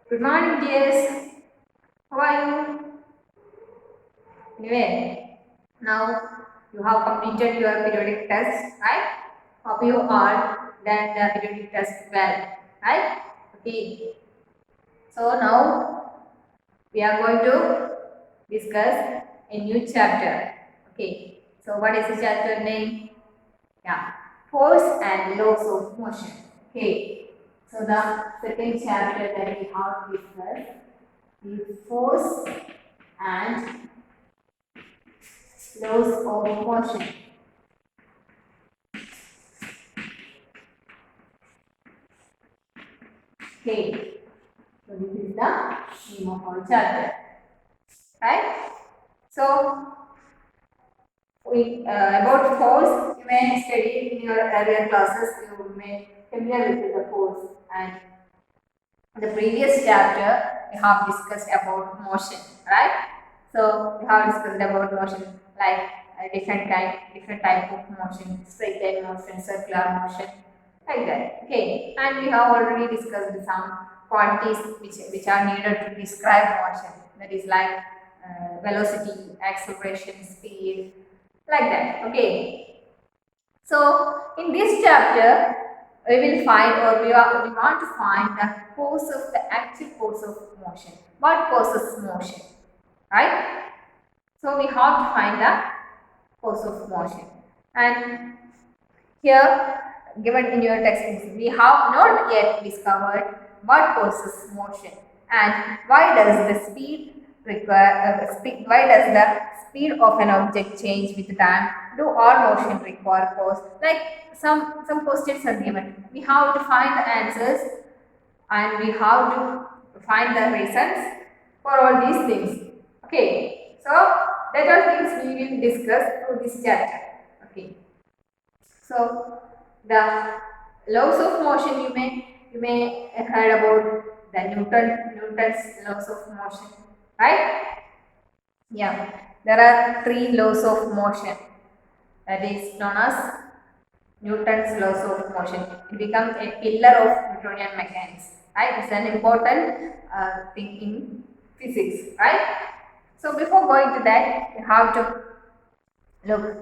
Good morning, dears. How are you? Anyway, now you have completed your periodic test, right? Hope you all done the periodic test well, right? Okay. So now we are going to discuss a new chapter. Okay. So what is the chapter name? Yeah, force and laws of motion. Okay. So the second chapter that we have discussed is force and laws of motion. Okay, so this is the name of our chapter, right? So about force, you may study in your earlier classes. You may familiar with the force, and in the previous chapter we have discussed about motion, right? So we have discussed about motion like different type of motion, straight line motion, circular motion, like that. Okay, and we have already discussed some quantities which are needed to describe motion. That is like velocity, acceleration, speed, like that. Okay. So in this chapter, we will find or we want to find the cause of the actual cause of motion. What causes motion, right? So we have to find the cause of motion. And here, given in your textbooks, we have not yet discovered what causes motion and why does the speed why does the speed of an object change with time? Do all motion require cause? Like some questions are given. We have to find the answers and we have to find the reasons for all these things. Okay, so that are things we will discuss through this chapter. Okay. So the laws of motion you may heard about the Newton's laws of motion, right? Yeah, there are three laws of motion that is known as Newton's laws of motion. It becomes a pillar of Newtonian mechanics, right? It's an important thing in physics, right? So before going to that, you have to look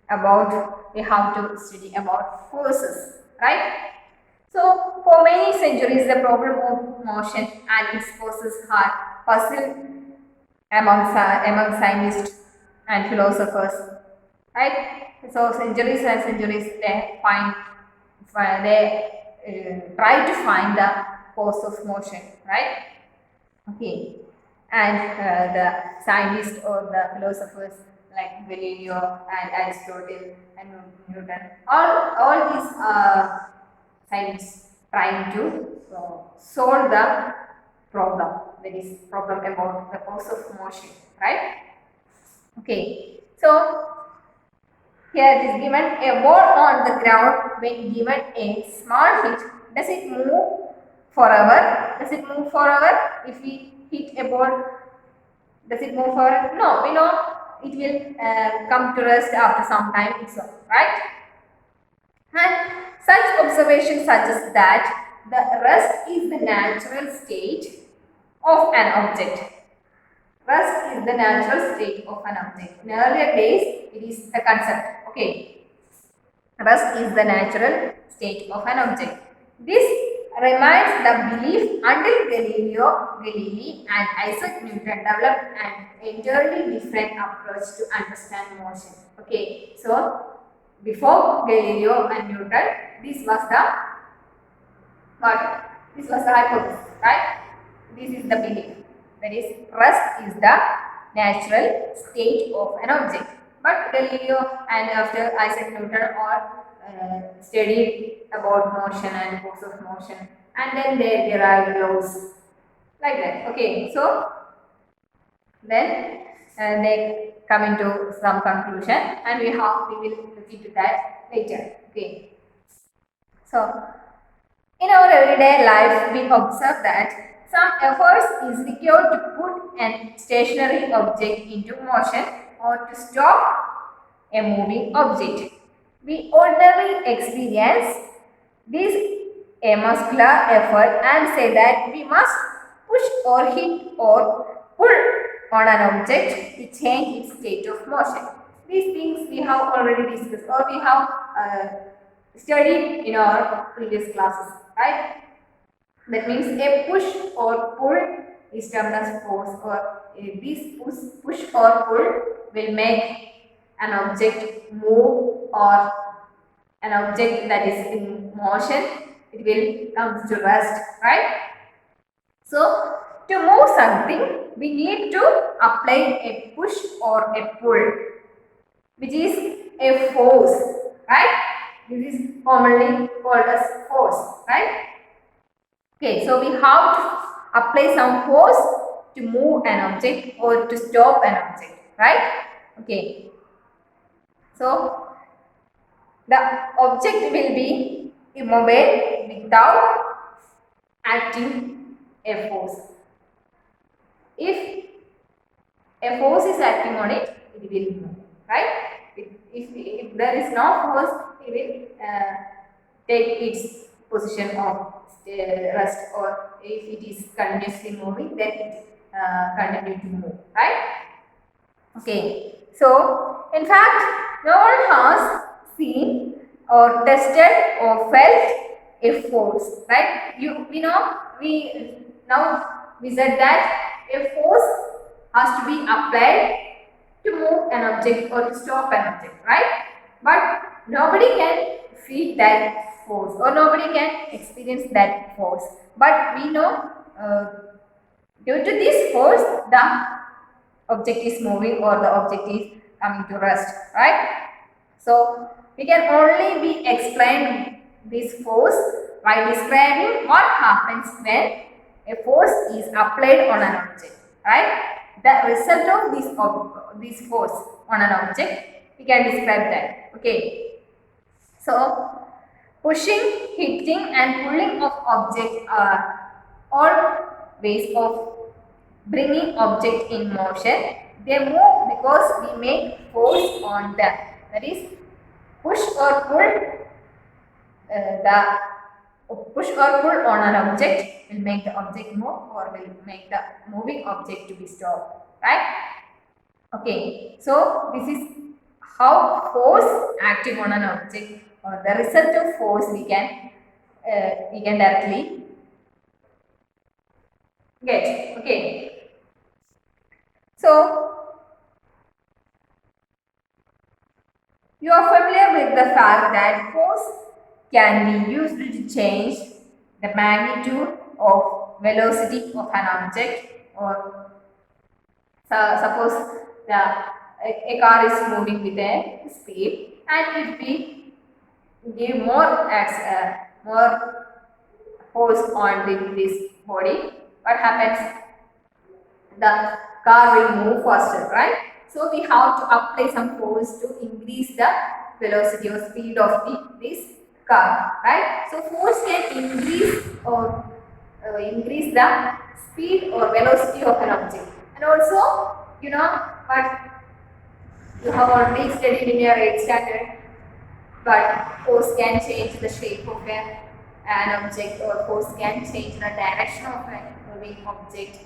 about, we have to study about forces, right? So for many centuries the problem of motion and its forces are puzzled among scientists and philosophers, right? So centuries and centuries they try to find the cause of motion, right? Okay, and the scientists or the philosophers like Galileo and Aristotle and Newton, all these scientists trying to solve the problem, that is problem about the cause of motion, right? Okay, so here it is given a ball on the ground when given a small hit. Does it move forever? Does it move forever? If we hit a ball, does it move forever? No, we know it will come to rest after some time itself, right? And such observation suggests that the rest is the natural state of an object. Rest is the natural state of an object. In earlier days, it is the concept. Okay. Rest is the natural state of an object. This remains the belief until Galilei and Isaac Newton developed an entirely different approach to understand motion. Okay, so before Galileo and Newton, this was the what? This was the hypothesis, right? This is the belief. That is, rest is the natural state of an object. But Galileo and after Isaac Newton all studied about motion and force of motion, and then they derived laws like that. Okay, so then they come into some conclusion, and we will look into that later. Okay, so in our everyday life, we observe that some efforts is required to put a stationary object into motion or to stop a moving object. We ordinarily experience this a muscular effort and say that we must push or hit or pull on an object to change its state of motion. These things we have already discussed or we have studied in our previous classes, right? That means a push or pull is termed as force, or this push or pull will make an object move, or an object that is in motion, it will come to rest, right? So, to move something, we need to apply a push or a pull, which is a force, right? This is commonly called as force, right? Okay, so we have to apply some force to move an object or to stop an object, right? Okay, so the object will be immobile without acting a force. If a force is acting on it, it will move, right? If there is no force, it will take its position of rest, or if it is continuously moving, then it continue to move, right? Okay, so in fact, no one has seen or tested or felt a force, right? We know we said that a force has to be applied to move an object or to stop an object, right? But nobody can feel that force or nobody can experience that force. But we know due to this force, the object is moving or the object is coming to rest, right? So we can only be explain this force by describing what happens when a force is applied on an object, right? The result of this force on an object, we can describe that. Okay. So pushing, hitting and pulling of object are all ways of bringing object in motion. They move because we make force on them. That is, push or pull the push or pull on an object will make the object move or will make the moving object to be stopped, right? Okay, so this is how force acting on an object or the result of force we can directly get. Okay, so you are familiar with the fact that force can be used to change the magnitude of velocity of an object, or suppose a car is moving with a speed, and if we give more force on this body, what happens? The car will move faster, right? So we have to apply some force to increase the velocity or speed of this car, right? So force can increase or increase the speed or velocity of an object. And also, you know what you have already studied in your 8th standard, but force can change the shape of an object, or force can change the direction of a moving object.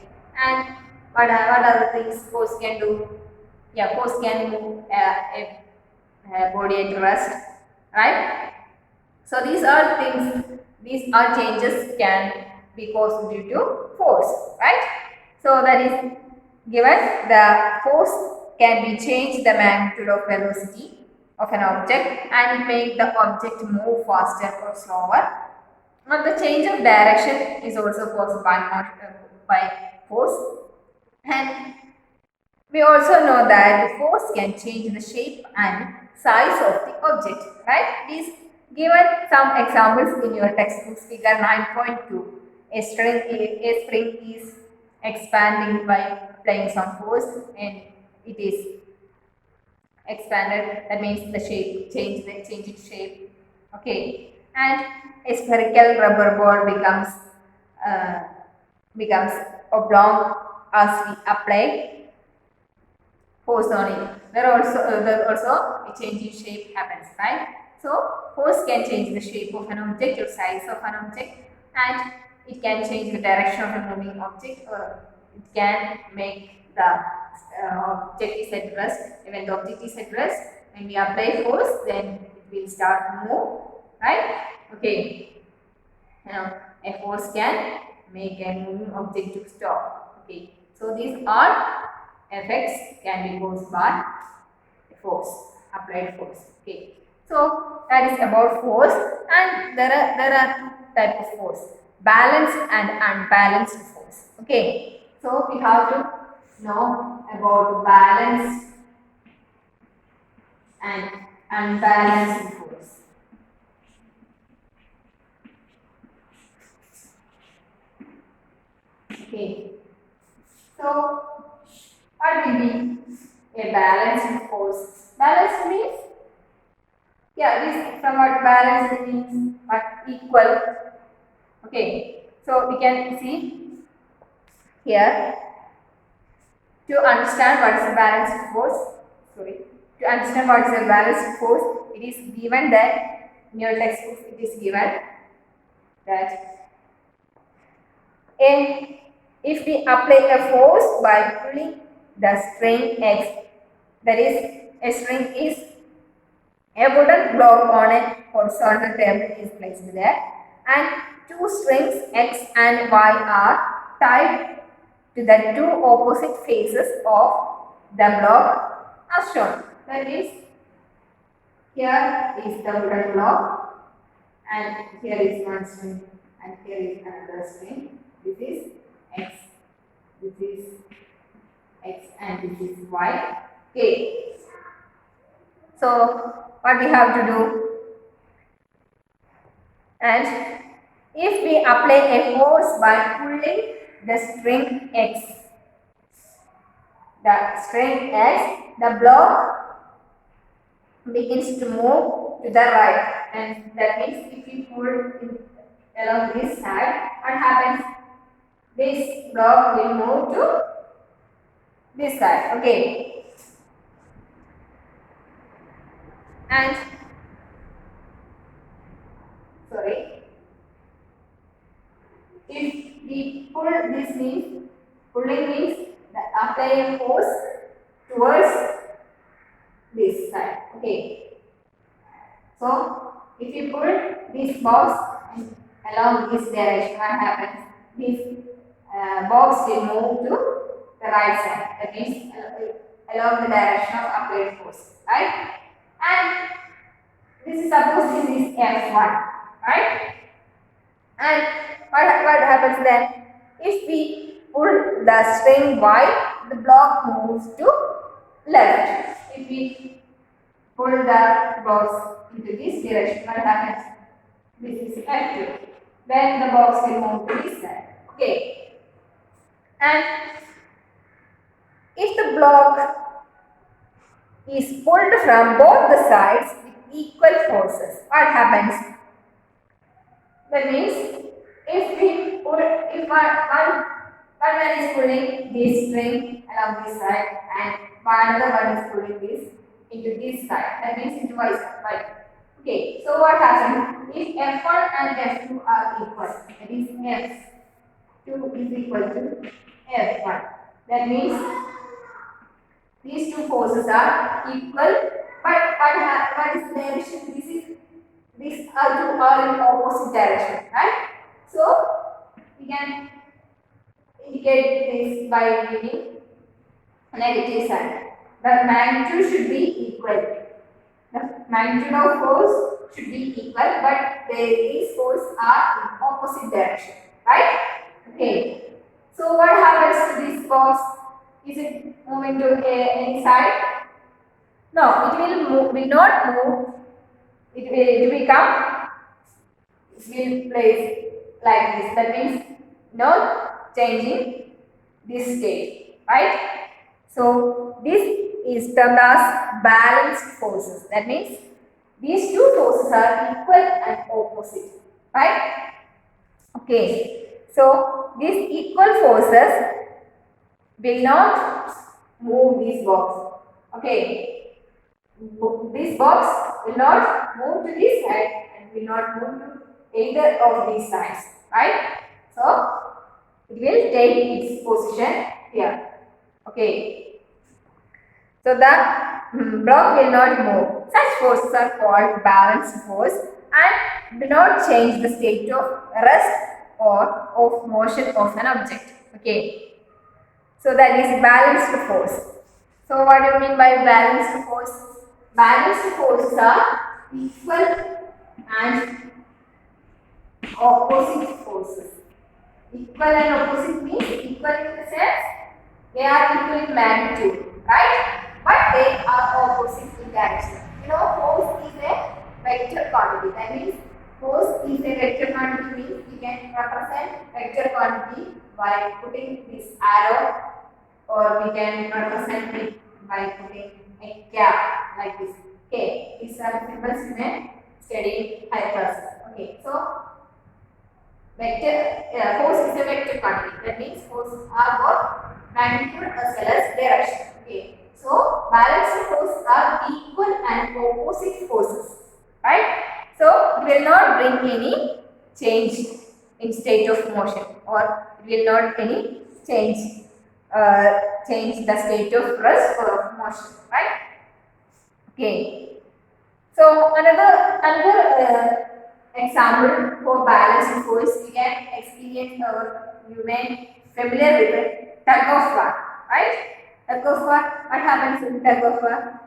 And what other things force can do? Yeah, force can move a body at rest, right? So these are changes can be caused due to force, right? So that is given, the force can be changed the magnitude of velocity of an object and make the object move faster or slower. And the change of direction is also caused by force. And we also know that the force can change the shape and size of the object, right? Please given some examples in your textbook. Figure 9.2. A spring is expanding by applying some force, and it is expanded. That means the shape change its shape. Okay, and a spherical rubber ball becomes oblong as we apply force on it. There also a change in shape happens, right? So force can change the shape of an object or size of an object, and it can change the direction of the moving object, or it can make the object is at rest. When the object is at rest, when we apply force, then it will start to move, right? Okay. Now, a force can make a moving object to stop. Okay. So these all effects can be caused by force, applied force. Okay. So that is about force, and there are two types of force: balanced and unbalanced force. Okay. So we have to know about balanced and unbalanced force. Okay. So what will be a balanced force? Balanced means, yeah, this somewhat balanced means what, equal. Okay. So we can see here, to understand what is a balanced force. Sorry. To understand what is a balanced force, it is given that in your textbook it is given that if we apply a force by pulling the string X, that is, a string is a wooden block on a horizontal table is placed there, and two strings X and Y are tied to the two opposite faces of the block as shown. That is, here is the wooden block, and here is one string, and here is another string. This is X, this is X, and this is Y. Okay. So what we have to do? And if we apply a force by pulling the string X, the block begins to move to the right, and that means if we pull along this side, what happens? This block will move to this side. Okay. And sorry, if we pull, this means pulling means apply a force towards this side. Okay. So if you pull this box along this direction, what happens? This box will move to the right side. That means along the direction of applied force, right? And this is, suppose this is F1, right? And what happens then? If we pull the string Y, the block moves to left. If we pull the box into this direction, what happens? This is F2. Then the box will move to this side. Okay. And if the block is pulled from both the sides with equal forces, what happens? That means if one man is pulling this string along this side and another one is pulling this into this side, that means into y side. Okay, so what happens? If F1 and F2 are equal, that is F2 is equal to F1. That means these two forces are equal, but what is the direction? These are two are in opposite direction, right? So we can indicate this by giving negative sign. The magnitude should be equal. The magnitude of force should be equal, but these forces are in opposite direction, right? Okay. So what happens to this box? Is it moving to any side? No, will not move. It will place like this. That means not changing this state, right? So this is termed as balanced forces. That means these two forces are equal and opposite, right? Okay. So these equal forces will not move this box. Okay. This box will not move to this side and will not move to either of these sides, right? So it will take its position here. Okay. So the block will not move. Such forces are called balanced force and do not change the state of rest or of motion of an object. Okay. So that is balanced force. So what do you mean by balanced force? Balanced forces are equal and opposite forces. Equal and opposite means equal in the sense they are equal in magnitude, right? But they are opposite in direction. You know, force is a vector quantity. That means force is a vector quantity means we can represent vector quantity by putting this arrow, or we can represent it by putting a cap like this. Okay, these are symbols in a study higher classes. Okay, so vector force is a vector quantity. That means forces are both magnitude as well as direction. Okay. So balanced forces are equal and opposite forces. Right? So it will not bring any change in state of motion, or it will not any change the state of rest or of motion. Right? Okay. So another example for balanced force, we can experience, or you may familiar with it, tug of war, right? Tug of war. What happens in tug of war?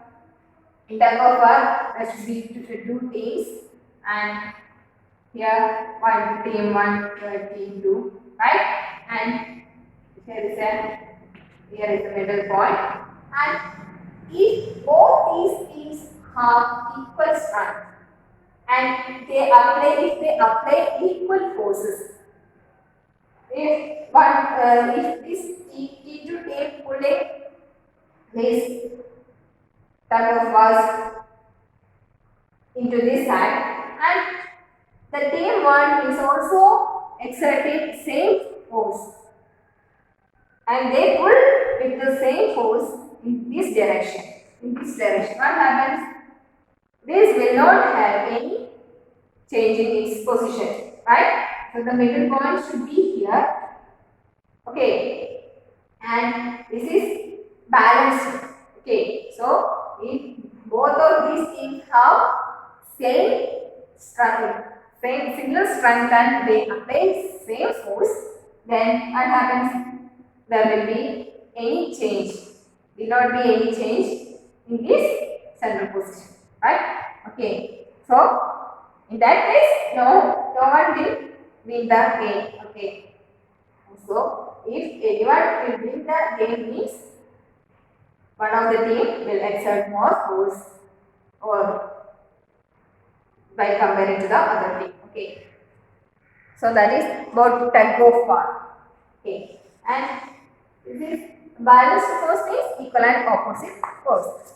In tug of war, there should be two teams, and here team one, team two, right? And here is the middle point, and if both these teams have equal strength and if they apply equal forces, if this T2 team pulling this tug of war into this side, and the team 1 is also exerting same force, and they pull with the same force in this direction. What happens? This will not have any change in its position, right? So the middle point should be here. Okay, and this is balanced. Okay, so if both of these things have same strength, same similar strength, and they apply same force, then what happens? There will be any change. Will not be any change in this central position, right? Okay. So in that case, no one will win the game. Okay. So if anyone will win the game means one of the team will exert more force, or by comparing to the other team. Okay. So that is about tug of war. Okay. And this is balanced force means equal and opposite force.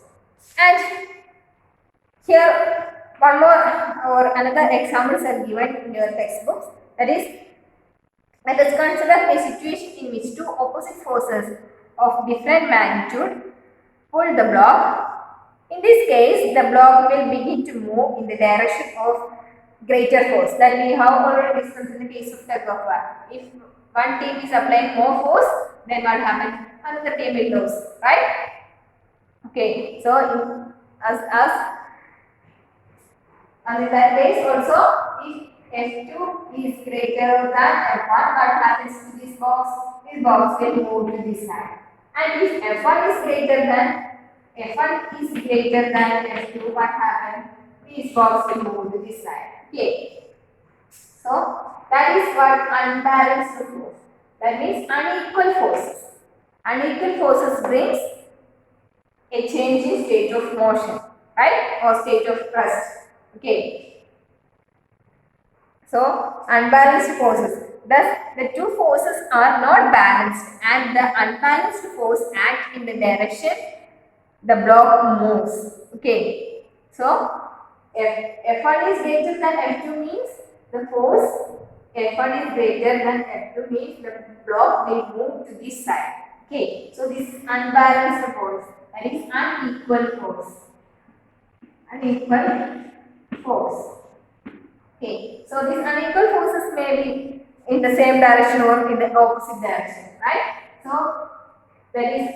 And here one more or another examples are given in your textbooks. That is, let us consider a situation in which two opposite forces of different magnitude pull the block. In this case, the block will begin to move in the direction of greater force. That we have already discussed in the case of tug of war. If one team is applying more force, then what happens? Another team will lose, right? Okay, so and in that case also, if F2 is greater than F1, what happens to this box? This box will move to this side. And if F1 is greater than F2, what happens? This box will move to this side. Okay. So that is what unbalanced force. That means unequal forces. Unequal forces brings a change in state of motion, right? Or state of rest. Okay. So unbalanced forces. Thus, the two forces are not balanced, and the unbalanced force acts in the direction the block moves. Okay. So if F1 is greater than F2 means the force F1 is greater than F2 means the block will move to this side. Okay. So this is unbalanced force. That is unequal force. Unequal force. Okay. So these unequal forces may be in the same direction or in the opposite direction, right? So that is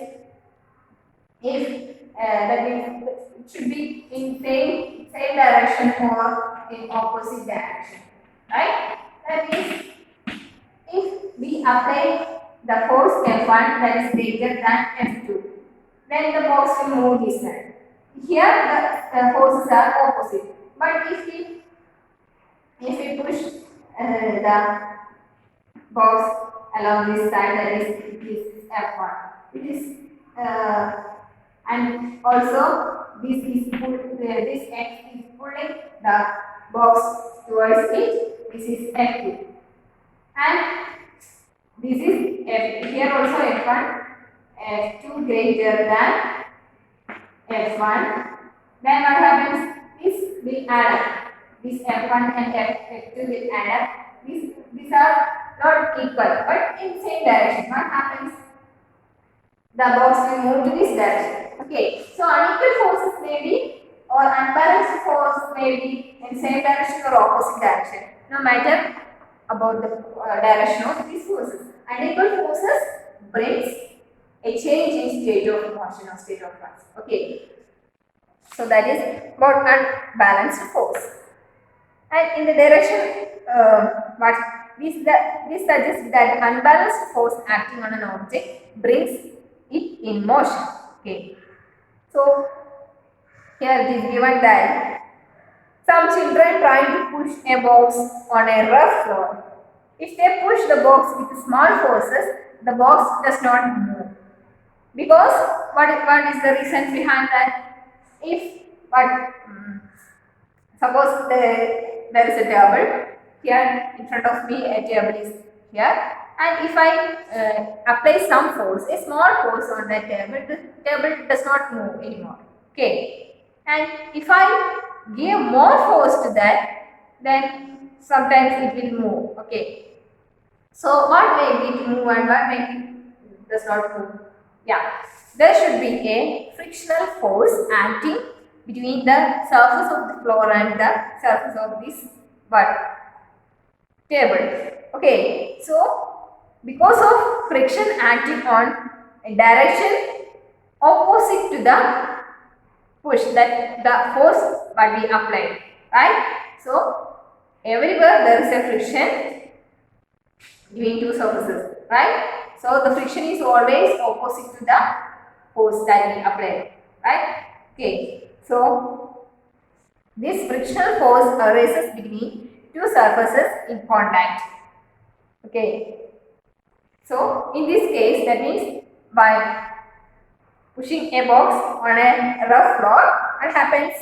if that means it should be in same direction or in opposite direction, right? That means if we apply the force F1 that is greater than F2, then the box will move this side. Here the forces are opposite. But if we push the box along this side, that is this is F1. It is and also this X is pulling the box towards it. This is F2. And this is here also F1, F2 greater than F1. Then what happens? This will add up. This F1 and F2 will add up. These are not equal but in same direction. What happens? The box will move to this direction. Okay. So unequal forces may be or unbalanced force may be in same direction or opposite direction. No matter about the direction of these forces. Unequal forces brings a change in state of motion or state of flux. Okay. So that is about unbalanced force. And in the direction, this suggests that unbalanced force acting on an object brings it in motion. Okay. So here it is given that some children trying to push a box on a rough floor. If they push the box with small forces, the box does not move. Because what is the reason behind that? If suppose there is a table here in front of me, a table is here, and if I apply some force, a small force on that table, the table does not move anymore. Okay, and if I give more force to that, then sometimes it will move. Okay, so what make it move and what make it does not move? Yeah, there should be a frictional force acting between the surface of the floor and the surface of this table. Okay, so because of friction acting on a direction opposite to the push, that the force what we applied, right? So everywhere there is a friction between two surfaces, right? So the friction is always opposite to the force that we applied, right? Okay. So this frictional force arises between two surfaces in contact. Okay. So in this case, that means by pushing a box on a rough floor, what happens?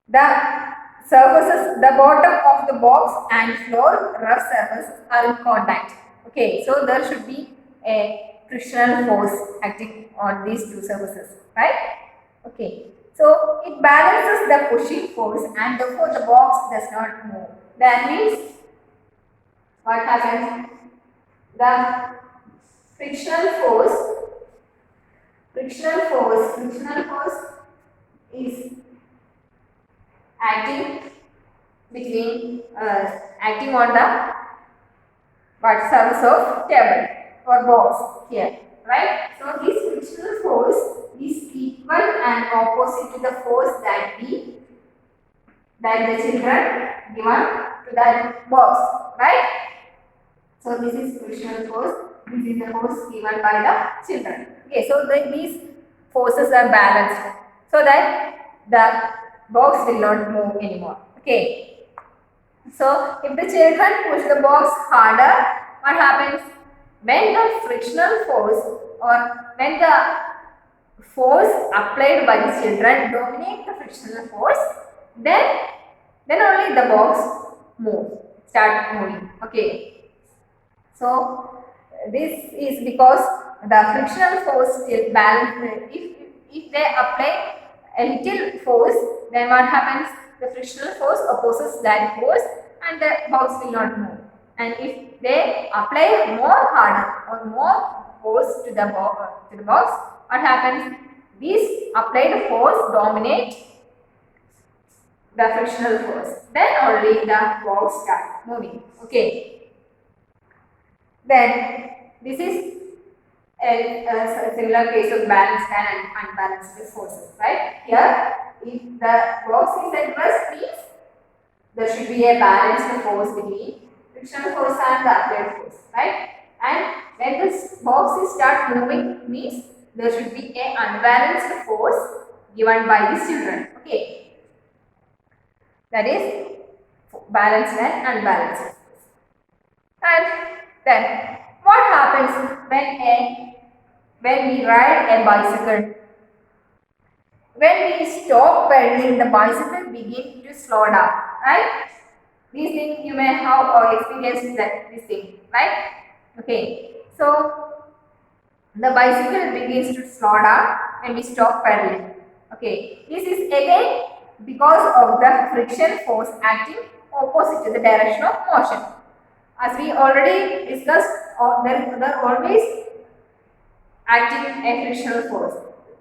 The bottom of the box and floor, rough surface are in contact. Okay, so there should be a frictional force acting on these two surfaces, right? Okay, so it balances the pushing force and therefore the box does not move. That means what happens? The frictional force is acting on the surface of table or box here, right? So this frictional force is equal and opposite to the force that the children given to that box, right? So this is frictional force. This is the force given by the children. Okay, so these forces are balanced so that the box will not move anymore. Okay. So if the children push the box harder, what happens? When the frictional force or when the force applied by the children dominate the frictional force, then only the box start moving. Okay. So this is because the frictional force is balanced. If they apply a little force, then what happens? The frictional force opposes that force and the box will not move. And if they apply more harder or more force to the box, what happens? This applied force dominate the frictional force. Then only the box start moving. Okay. Then this is a similar case of balanced and unbalanced forces, right? Here, if the box is at rest, means there should be a balanced force between frictional force and the applied force, right? And when this box is start moving, means there should be a unbalanced force given by the children. Okay, that is balanced and unbalanced. And then what happens when we ride a bicycle? When we stop pedaling, the bicycle begins to slow down, right? These things you may have experienced this thing, right? Okay, so the bicycle begins to slow down when we stop pedaling. Okay, this is again because of the friction force acting opposite to the direction of motion. As we already discussed, there always acting a frictional force.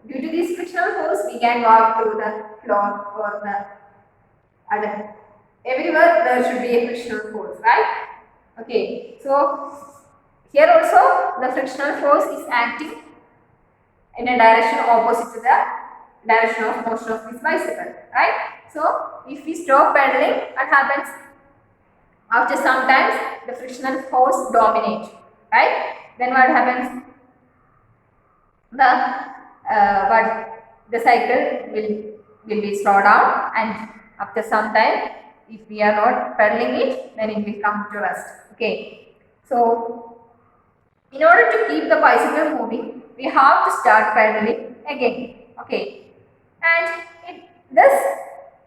Due to this frictional force, we can walk through the floor or the other. Everywhere there should be a frictional force, right? Okay, so here also the frictional force is acting in a direction opposite to the direction of motion of this bicycle, right? So if we stop pedaling, what happens? After some time, the frictional force dominates, right? Then what happens? The cycle will be slowed down, and after some time, if we are not pedaling it, then it will come to rest. Okay, so in order to keep the bicycle moving, we have to start pedaling again. Okay, and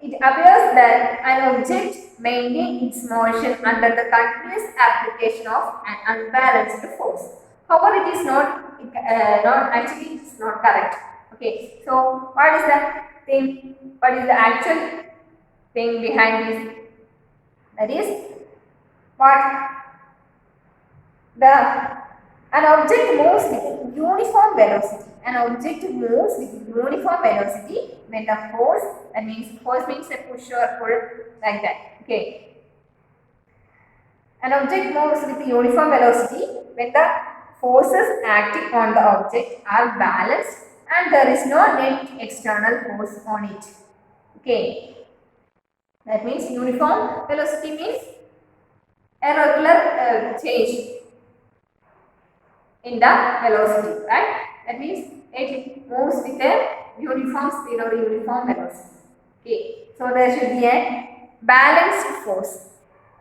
it appears that an object maintains its motion under the continuous application of an unbalanced force. However, it is not actually it is not correct. Okay, so what is the thing? What is the actual thing behind this? That is what an object moves with uniform velocity. An object moves with uniform velocity when the force, that means force means a push or pull, like that. Okay. An object moves with uniform velocity when the forces acting on the object are balanced and there is no net external force on it. Okay. That means uniform velocity means a regular change in the velocity, right? That means it moves with a uniform speed or uniform velocity. Okay, so there should be a balanced force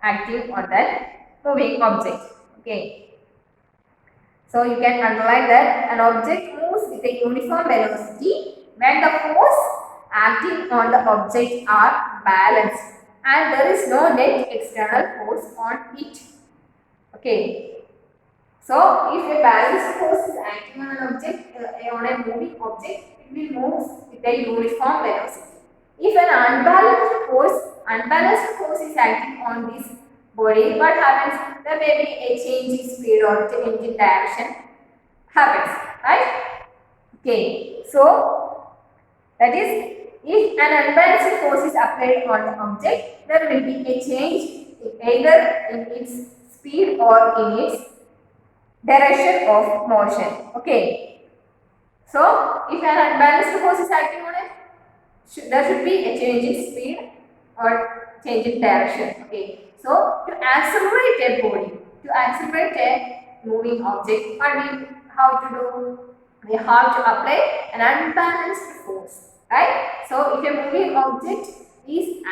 acting on that moving object. Okay, so you can underline that an object moves with a uniform velocity when the force acting on the object are balanced and there is no net external force on it. Okay. So, if a balanced force is acting on an object, on a moving object, it will move with a uniform velocity. If an unbalanced force is acting on this body, what happens? There may be a change in speed or change in direction happens, right? Okay, so that is, if an unbalanced force is applied on the object, there will be a change either in its speed or in its direction of motion. Okay, so if an unbalanced force is acting on it, there should be a change in speed or change in direction. Okay, so to accelerate a body, to accelerate a moving object, what we have to do? We have to apply an unbalanced force, right? So if a moving object is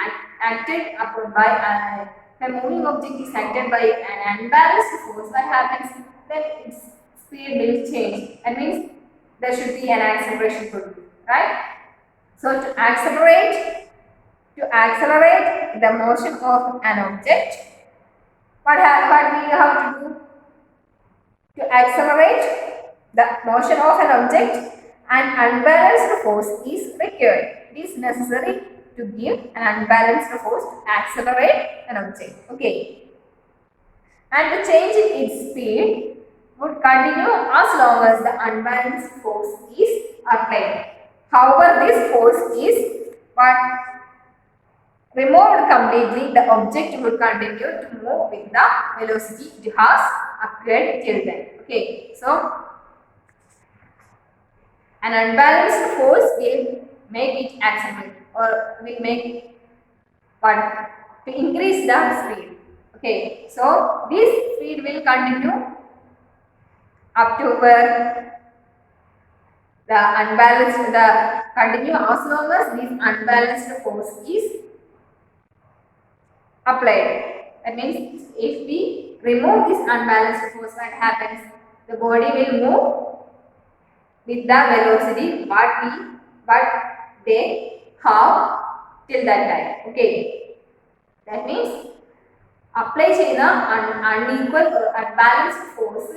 acted upon by a moving object is acted by an unbalanced force, what happens? Then its speed will change. That means there should be an acceleration produced, right? So to accelerate the motion of an object, what we have to do? To accelerate the motion of an object, an unbalanced force is required. It is necessary to give an unbalanced force to accelerate an object. Okay. And the change in its speed would continue as long as the unbalanced force is applied. However, this force is what removed completely, the object will continue to move with the velocity it has acquired till then. Okay, so an unbalanced force will make it accelerate or will make what to increase the speed. Okay, so this speed will continue up to where the unbalanced the continue as long as this unbalanced force is applied. That means if we remove this unbalanced force, what happens? The body will move with the velocity what they have till that time. Okay, that means apply ചെയ്യുന്ന unequal or unbalanced force.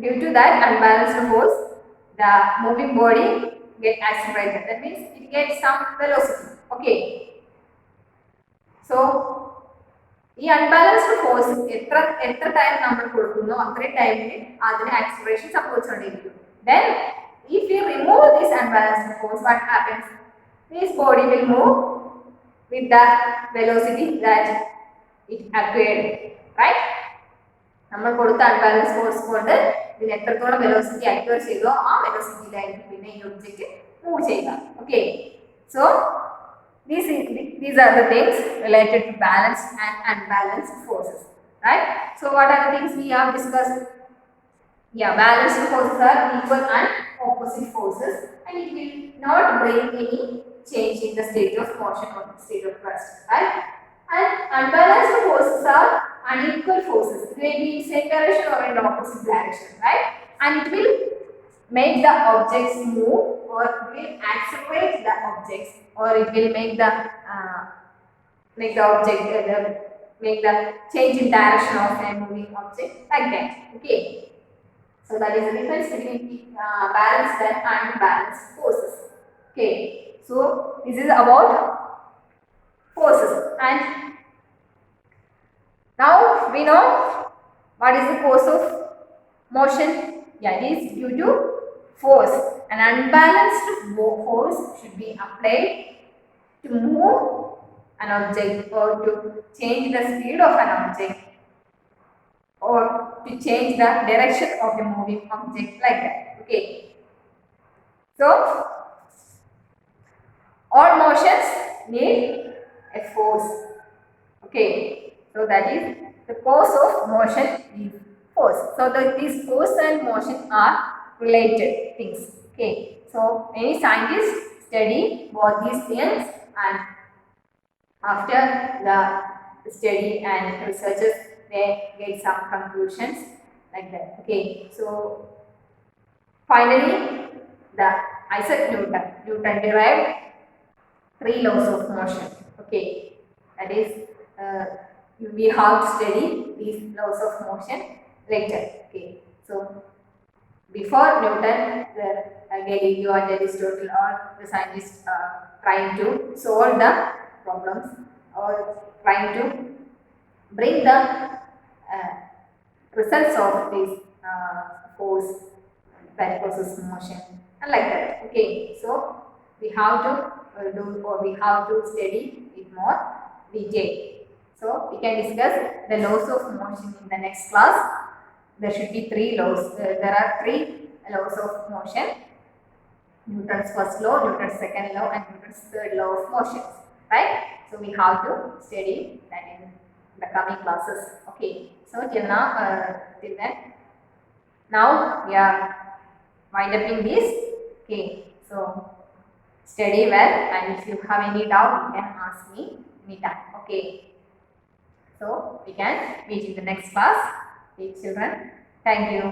Due to that unbalanced force, the moving body get accelerated. That means it gets some velocity. Okay. So ഈ unbalanced force എത്ര time നമ്മൾ കൊടുക്കുന്നു അത്രയും ടൈമിൽ അതിന് acceleration സംഭവിച്ചുകൊണ്ടിരിക്കും. Then if you remove this unbalanced force, what happens? This body will move with the velocity that it acquired, right? നമ്മൾ കൊടുത്ത unbalance force കൊണ്ട് ഇതിന് എത്രത്തോളം വെലോസിറ്റി അക്വയർ ചെയ്തോ ആ വെലോസിറ്റിയിലായിരിക്കും പിന്നെ ഈ ഒബ്ജക്റ്റ് മൂവ് ചെയ്യുക. Okay, so these are the things related to balanced and unbalanced forces, right? So what are the things we have discussed? Yeah, balanced forces are equal and opposite forces, and it will not bring any change in the state of motion or state of rest, right? And unbalanced forces are unequal forces. It may be in same direction or in opposite direction, right? And it will make the objects move, or it will accelerate the objects, or it will make the object make the change in direction of a moving object, like that. Okay, so that is the difference between balanced and unbalanced forces. Okay, so this is about forces. And now we know what is the cause of motion. Yeah, it is due to force. An unbalanced force should be applied to move an object, or to change the speed of an object, or to change the direction of a moving object, like that. Okay, so all motions need a force. Okay, so that is the cause of motion is force. So these force and motion are related things. Okay, so many scientists study both these things, and after the study and researches they get some conclusions, like that. Okay, so finally the Isaac Newton derived 3 laws of motion. Okay, that is we have to study these laws of motion later. Okay, so before Newton, Galileo and Aristotle, or the scientists trying to solve the problems, or trying to bring the results of this force that causes motion, and like that. Okay, so we have to we have to study it more detail. So we can discuss the laws of motion in the next class. There should be 3 laws. There are 3 laws of motion: Newton's first law, Newton's second law, and Newton's third law of motion. Right? So we have to study that in the coming classes. Okay. So till then, now we are wind up in this. Okay. So study well, and if you have any doubt, you can ask me anytime. Okay. So we can meet in the next class. Okay, children. Thank you.